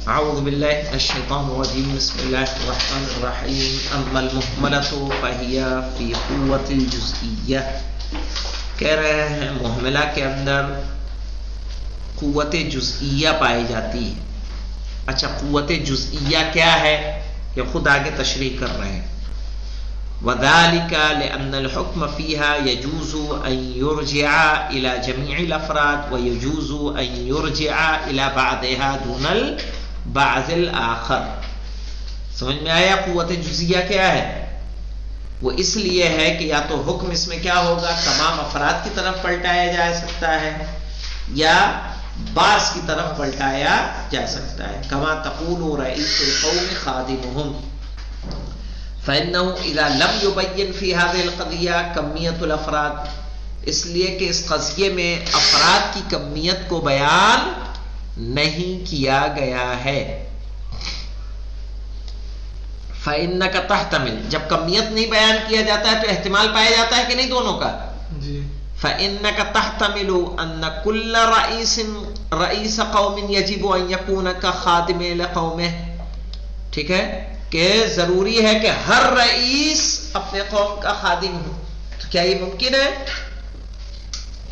اعوذ باللہ من الشیطان الرجیم بسم اللہ الرحمن الرحیم اما المہملۃ فہی فی قوۃ الجزئیہ. کہہ رہے ہیں محملہ کے اندر قوت جزئیہ پائی جاتی ہے. اچھا قوت جزئیہ کیا ہے یہ خود آگے تشریح کر رہے ہیں. وذلك لأن الحكم فيها يجوز أن يرجع إلى جميع الأفراد ويجوز أن يرجع إلى بعضها دون البعض الآخر. سمجھ میں آیا قوت جزئیہ کیا ہے؟ وہ اس لیے ہے کہ یا تو حکم اس میں کیا ہوگا تمام افراد کی طرف پلٹایا جا سکتا ہے یا بعض کی طرف پلٹایا جا سکتا ہے. كما تقول رئيس القوم خادمهم فإنه إذا لم يبين في هذه القضية كمية الأفراد، اس لیے کہ اس قضیے میں افراد کی کمیت کو بیان نہیں کیا گیا ہے. فإنك تحتمل، جب کمیت نہیں بیان کیا جاتا ہے تو احتمال پایا جاتا ہے کہ نہیں دونوں کا جی. فإنك تحتمل أن كل رئيس قوم يجب أن يكون كخادم لقومه. ٹھیک ہے کہ ضروری ہے کہ ہر رئیس اپنے قوم کا خادم ہو. تو کیا یہ ممکن ہے؟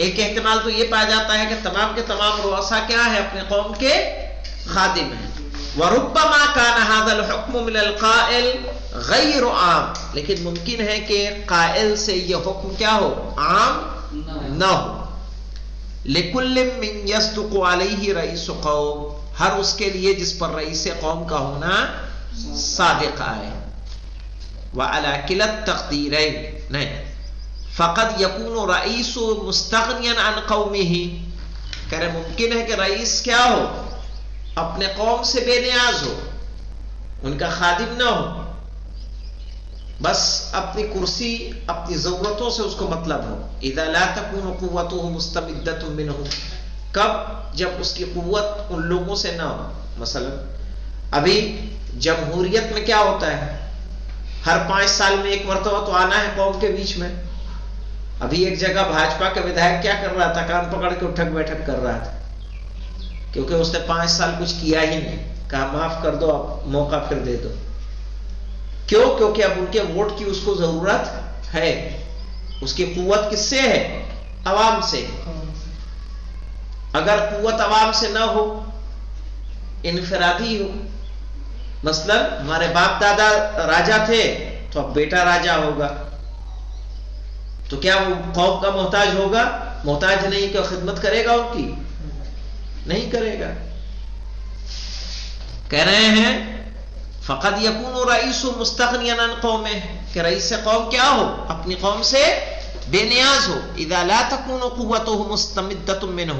ایک احتمال تو یہ پایا جاتا ہے کہ تمام کے تمام رؤساء کیا ہے اپنے قوم کے خادم ہیں. وربما كان هذا الحكم من القائل غیر عام، لیکن ممکن ہے کہ قائل سے یہ حکم کیا ہو عام نہ ہو. لكل من يصدق عليه رئيس قوم، ہر اس کے لیے جس پر رئیس قوم کا ہونا صادق آئے. وعلى كلا التقديرين نہیں فقد يكون رئيس مستغنيا عن قومه، کہ ممکن ہے کہ رئیس کیا ہو اپنے قوم سے بے نیاز ہو، ان کا خادم نہ ہو، بس اپنی کرسی اپنی ضرورتوں سے اس کو مطلب ہو. اذا لا تكون قوته مستمدة منه، کب جب اس کی قوت ان لوگوں سے نہ ہو. مثلا ابھی جمہوریت میں کیا ہوتا ہے ہر 5 سال میں ایک مرتبہ تو آنا ہے قوم کے بیچ میں. ابھی ایک جگہ بھاجپا کا ودھائک کیا کر رہا تھا کان پکڑ کے اٹھک بیٹھک کر رہا تھا کیونکہ اس نے 5 سال کچھ کیا ہی نہیں. کہا معاف کر دو اب موقع پھر دے دو. کیوں؟ کیونکہ اب ان کے ووٹ کی اس کو ضرورت ہے. اس کی قوت کس سے ہے؟ عوام سے. اگر قوت عوام سے نہ ہو انفرادی ہو، مثلا ہمارے باپ دادا راجا تھے تو اب بیٹا راجا ہوگا، تو کیا وہ قوم کا محتاج ہوگا؟ محتاج نہیں. کہ خدمت کرے گا ان کی؟ نہیں کرے گا. کہہ رہے ہیں فقد يكون رئيس مستغنيا عن قومه، کہ رئیس قوم کیا ہو اپنی قوم سے بے نیاز ہو. اذا لا تكون قوته مستمدة منه،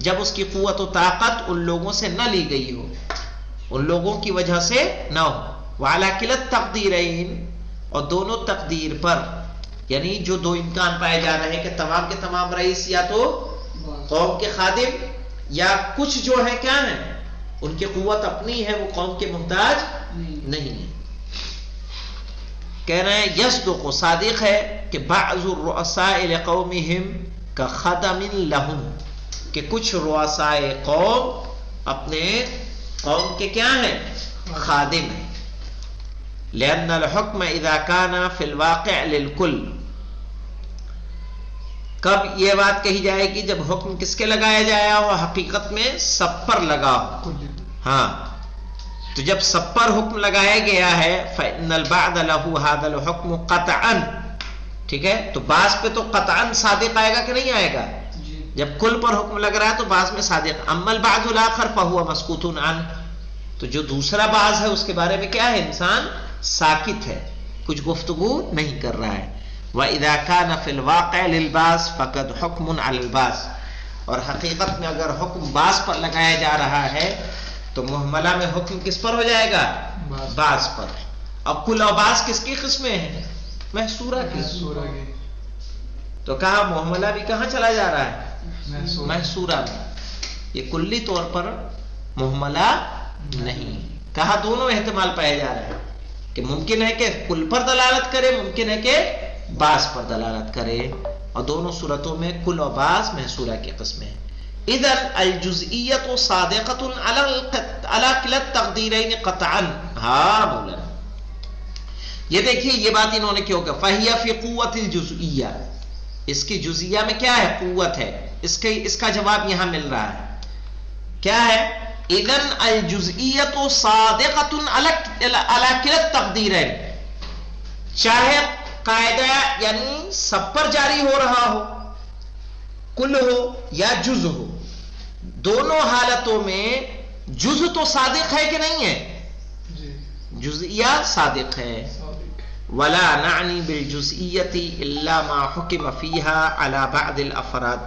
جب اس کی قوت و طاقت ان لوگوں سے نہ لی گئی ہو، ان لوگوں کی وجہ سے نہ ہو. وعلى كلا التقديرين، اور دونوں تقدیر پر، یعنی جو دو امکان پائے جا رہے ہیں کہ تمام کے تمام رئیس یا تو قوم کے خادم یا کچھ جو ہے کیا ہیں ان کی قوت اپنی ہے، وہ قوم کے محتاج نہیں ہے. کہہ رہے ہیں یصدق، صادق ہے کہ بعض الرؤساء لقومهم كخدم لهم، کہ کچھ رؤساء قوم اپنے قوم کے کیا ہیں خادم ہیں. لأن الحكم إذا كان في الواقع للكل، کب یہ بات کہی جائے گی جب حکم کس کے لگایا جایا ہو حقیقت میں سب پر لگا ہو. ہاں تو جب سب پر حکم لگایا گیا ہے فإن البعض له هذا الحكم قطعا، ٹھیک ہے تو بعض پہ تو قطعا صادق آئے گا کہ نہیں آئے گا؟ جب کل پر حکم لگ رہا ہے تو بعض میں صادق. اما البعض الاخر فهو مسکوت عنه، تو جو دوسرا بعض ہے اس کے بارے میں کیا ہے انسان ساکت ہے، کچھ گفتگو نہیں کر رہا ہے. وَإِذَا كَانَ فِي الْوَاقِعِ لِلْبَعْضِ فَقَدْ حُكْمٌ عَلَى الْبَعْضِ، اور حقیقت میں اگر حکم بعض پر لگایا جا رہا ہے تو محملہ میں حکم کس پر ہو جائے گا؟ بعض پر. اب کل اور بعض کس کی قسمیں ہیں؟ محصورہ کی. تو کہا محملہ بھی کہاں چلا جا رہا ہے؟ محصورہ میں. یہ کلی طور پر محملہ نہیں. کہا دونوں احتمال پائے جا رہے ہیں کہ ممکن ہے کہ کل پر دلالت کرے، ممکن ہے کہ بعض پر دلالت کرے، اور دونوں صورتوں میں کل اور بعض محصورہ کی قسمیں ہیں. اذن الجزئیت صادقۃ علی کلا التقدیرین قطعا. ہاں مولانا یہ دیکھیے یہ بات انہوں نے کیوں کہا فہی فی قوت الجزئیہ، اس کی جزئیہ میں کیا ہے؟ قوت ہے. اس کا جواب یہاں مل رہا ہے کیا ہے؟ اذن الجزئیت صادقۃ علی کلا التقدیرین، چاہے قاعدہ یعنی سب پر جاری ہو رہا ہو، کل ہو یا جز ہو، دونوں حالتوں میں جز تو صادق ہے کہ نہیں ہے؟ جزئیہ صادق ہے. ولا نعنی بالجزئیۃ الا ما حکم فیہا علی بعض الافراد.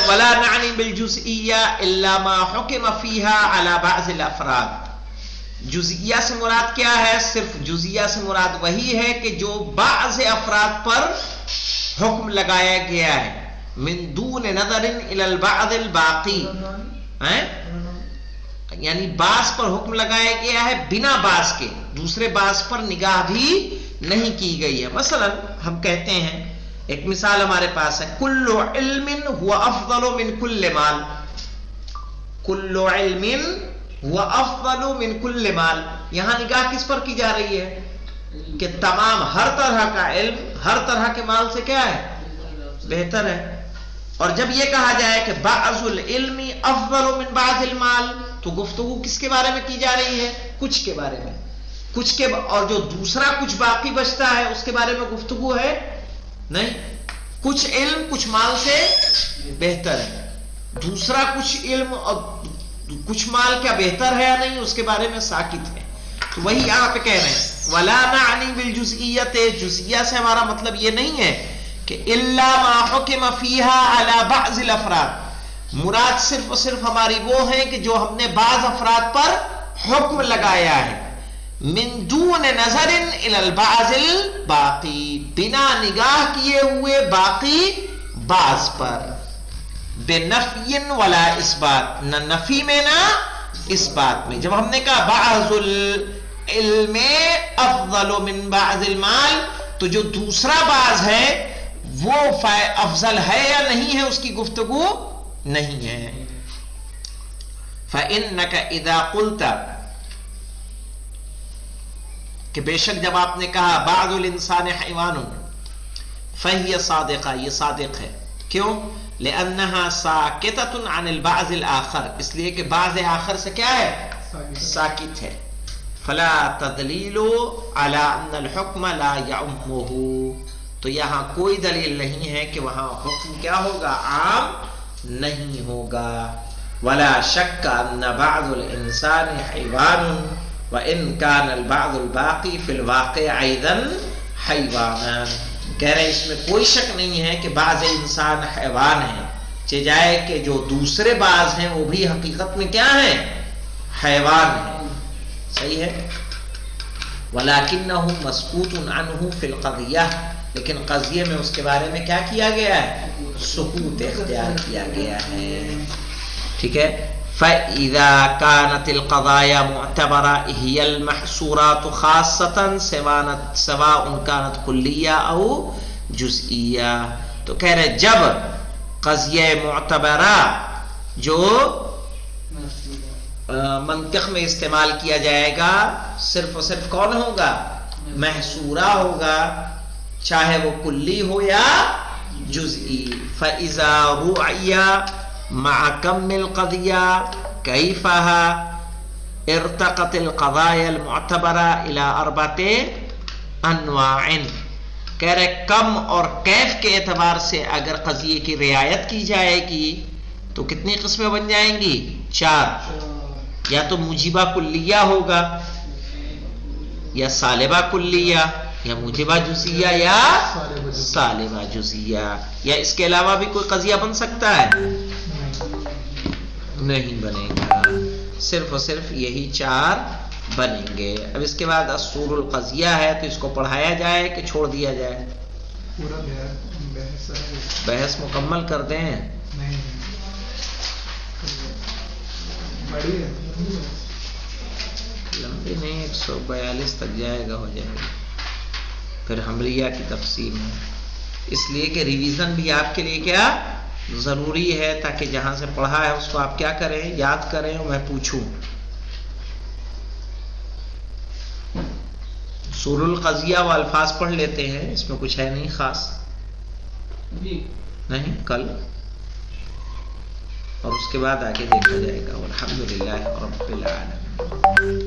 ولا نعنی بالجزئیہ الا ما حکم فیہا علی بعض الافراد. جزئیہ سے مراد کیا ہے؟ صرف جزئیہ سے مراد وہی ہے کہ جو بعض افراد پر حکم لگایا گیا ہے، من دون نظر الی البعض الباقی، یعنی بعض پر حکم لگایا گیا ہے بنا بعض کے، دوسرے بعض پر نگاہ بھی نہیں کی گئی ہے. مثلا ہم کہتے ہیں، ایک مثال ہمارے پاس ہے، کل علم هو افضل من کل مال. کل علم هو افضل من کل مال. یہاں نگاہ کس پر کی جا رہی ہے؟ کہ تمام ہر طرح کا علم ہر طرح کے مال سے کیا ہے؟ بہتر ہے. اور جب یہ کہا جائے کہ بعض العلم افضل من بعض المال، تو گفتگو کس کے بارے میں کی جا رہی ہے؟ کچھ کے بارے میں. کچھ کے، اور جو دوسرا کچھ باقی بچتا ہے اس کے بارے میں گفتگو ہے نہیں. کچھ علم کچھ مال سے بہتر ہے، دوسرا کچھ علم اور کچھ مال کیا بہتر ہے یا نہیں اس کے بارے میں ساکت ہے. تو وہی یہاں پہ کہہ رہے ہیں ولا نعنی بالجزئیۃ، جزئیہ سے ہمارا مطلب یہ نہیں ہے کہ الا ما حکم فیہا علی بعض الافراد، مراد صرف اور صرف ہماری وہ ہے کہ جو ہم نے بعض افراد پر حکم لگایا ہے، من دون نظر الی البعض الباقی، بنا نگاہ کیے ہوئے باقی بعض پر، بنفی ولا اثبات، نہ نفی میں نہ اثبات میں. جب ہم نے کہا بعض العلم افضل من بعض المال، تو جو دوسرا بعض ہے وہ افضل ہے یا نہیں ہے اس کی گفتگو نہیں ہے. فَإِنَّكَ إِذَا قُلْتَ، کہ بے شک جب آپ نے کہا بعض الانسان حیوان، فَهِيَ صادقہ، یہ صادق ہے. کیوں؟ لأنها ساکتۃ عن البعض الآخر، اس لیے کہ بعض آخر سے کیا ہے؟ ساکت ہے. فلا تدلیل علی ان الحکم لا یعمہ، تو یہاں کوئی دلیل نہیں ہے کہ وہاں حکم کیا ہوگا؟ عام نہیں ہوگا. ولا شک ان بعض الانسان حیوان وان کان البعض الباقی فی الواقع ایضا حیوانا. کہہ رہے ہیں اس میں کوئی شک نہیں ہے کہ بعض انسان حیوان ہیں، چہ جائے کہ جو دوسرے بعض ہیں وہ بھی حقیقت میں کیا ہیں؟ حیوان ہیں. صحیح ہے. وَلَكِنَّهُ مَسْكُوتٌ عَنْهُ فِي الْقَضِيَّةِ، لیکن قضیے میں اس کے بارے میں کیا کیا گیا ہے؟ سکوت اختیار کیا گیا ہے. ٹھیک ہے. فَإِذَا كَانَتِ الْقَضَايَا مُعْتَبَرَةً هِيَ الْمَحْصُورَاتُ خَاصَّةً سواء كانت كُلِّيَّةً أو جُزْئِيَّةً. تو کہہ رہے جب قضیہ معتبرہ جو منطق میں استعمال کیا جائے گا صرف اور صرف کون ہوگا؟ محصورہ ہوگا، چاہے وہ کلی ہو یا جزئی. فَإِذَا رُعِيَ مع کم القضیہ کیفها ارتقت القضایا المعتبرہ الى اربعۃ انواع. کہہ رہے کم اور کیف کے اعتبار سے اگر قضیے کی رعایت کی جائے گی تو کتنی قسمیں بن جائیں گی؟ 4. یا تو موجبہ کلیہ ہوگا، یا سالبہ کلیہ، یا موجبہ جزیہ، یا سالبہ جزیہ. یا اس کے علاوہ بھی کوئی قضیہ بن سکتا ہے؟ نہیں بنے گا، صرف اور صرف یہی 4 بنیں گے. اب اس کے بعد اصول القضیہ ہے، تو اس کو پڑھایا جائے کہ چھوڑ دیا جائے؟ پورا بحث مکمل کر دیں. بڑی ہے. لمبی نہیں، 142 تک جائے گا، ہو جائے گا. پھر حملیہ کی تقسیم ہے، اس لیے کہ ریویژن بھی آپ کے لیے کیا ضروری ہے، تاکہ جہاں سے پڑھا ہے اس کو آپ کیا کریں، یاد کریں اور میں پوچھوں. اصول القضیہ و الفاظ پڑھ لیتے ہیں، اس میں کچھ ہے نہیں خاص نہیں کل، اور اس کے بعد آگے دیکھا جائے گا. والحمدللہ رب العالمین.